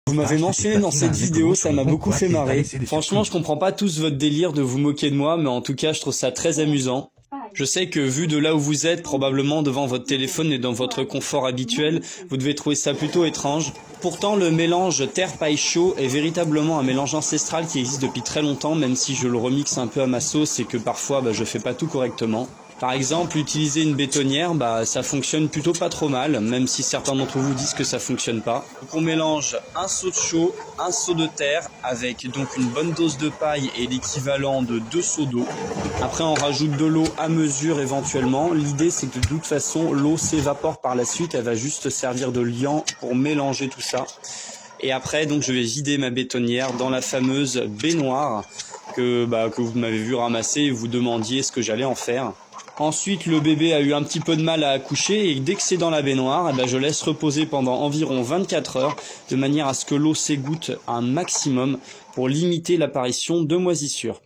Vous m'avez mentionné dans cette vidéo, ça m'a beaucoup fait marrer. Franchement, je comprends pas tous votre délire de vous moquer de moi, mais en tout cas, je trouve ça très amusant. Je sais que vu de là où vous êtes, probablement devant votre téléphone et dans votre confort habituel, vous devez trouver ça plutôt étrange. Pourtant, le mélange terre-paille-chaud est véritablement un mélange ancestral qui existe depuis très longtemps, même si je le remixe un peu à ma sauce et que parfois je fais pas tout correctement. Par exemple, utiliser une bétonnière, ça fonctionne plutôt pas trop mal, même si certains d'entre vous disent que ça fonctionne pas. Donc on mélange un seau de chaux, un seau de terre, avec donc une bonne dose de paille et l'équivalent de 2 seaux d'eau. Après on rajoute de l'eau à mesure éventuellement. L'idée c'est que de toute façon l'eau s'évapore par la suite, elle va juste servir de liant pour mélanger tout ça. Et après donc je vais vider ma bétonnière dans la fameuse baignoire que vous m'avez vu ramasser et vous demandiez ce que j'allais en faire. Ensuite, le bébé a eu un petit peu de mal à accoucher et dès que c'est dans la baignoire, je laisse reposer pendant environ 24 heures de manière à ce que l'eau s'égoutte un maximum pour limiter l'apparition de moisissures.